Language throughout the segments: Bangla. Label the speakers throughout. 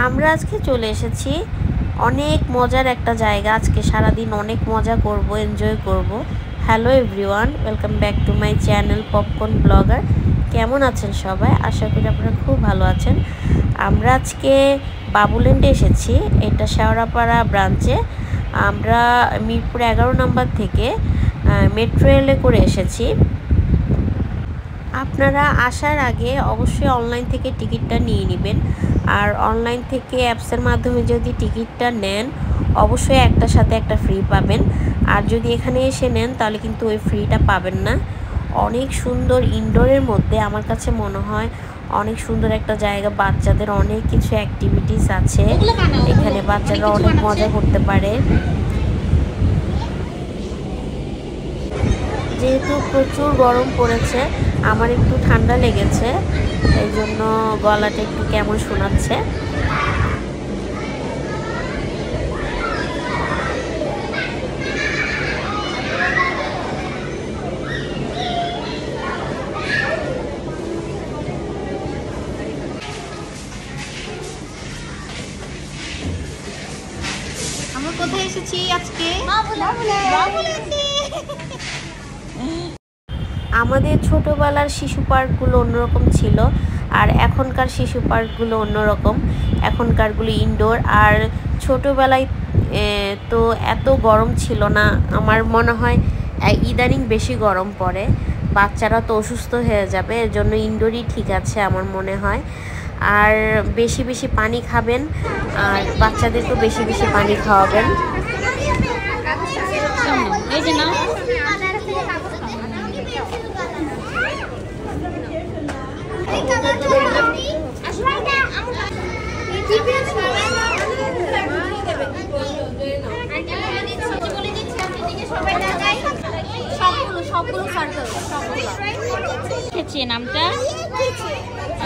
Speaker 1: আমরা আজকে চলে এসেছি অনেক মজার একটা জায়গা। আজকে সারাদিন অনেক মজা করব, এনজয় করব। Hello everyone, welcome back to my channel popcorn blogger. কেমন আছেন সবাই? আশা করি আপনারা খুব ভালো আছেন। আমরা আজকে বাবুল্যান্ডে এসেছি, এটা শেওড়াপাড়া ব্রাঞ্চে। আমরা মিরপুর 11 নম্বর থেকে মেট্রো রেলে করে এসেছি। আপনারা আসার আগে অবশ্যই অনলাইন থেকে টিকিটটা নিয়ে নেবেন। আর অনলাইন থেকে অ্যাপসের মাধ্যমে যদি টিকিটটা নেন অবশ্যই একটার সাথে একটা ফ্রি পাবেন। আর যদি এখানে এসে নেন তাহলে কিন্তু ওই ফ্রিটা পাবেন না। অনেক সুন্দর, ইনডোরের মধ্যে আমার কাছে মনে হয় অনেক সুন্দর একটা জায়গা। বাচ্চাদের অনেক কিছু অ্যাক্টিভিটিস আছে এখানে, বাচ্চারা অনেক মজা করতে পারে। যেহেতু প্রচুর গরম পড়েছে, আমার একটু ঠান্ডা লেগেছে, এই জন্য গলাটা একটু কেমন শোনাচ্ছে।
Speaker 2: আমরা কোথায় এসেছি আজকে?
Speaker 1: আমাদের ছোটোবেলার শিশু পার্কগুলো অন্যরকম ছিল, আর এখনকার শিশু পার্কগুলো অন্যরকম। এখনকারগুলো ইনডোর। আর ছোটোবেলায় তো এত গরম ছিল না, আমার মনে হয় ইদানিং বেশি গরম পড়ে, বাচ্চারা তো অসুস্থ হয়ে যাবে, এর জন্য ইনডোরই ঠিক আছে আমার মনে হয়। আর বেশি বেশি পানি খাবেন, আর বাচ্চাদেরকেও বেশি বেশি পানি খাওয়াবেন।
Speaker 2: এই যে না, নামটা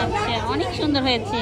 Speaker 2: আচ্ছা, অনেক সুন্দর হয়েছে।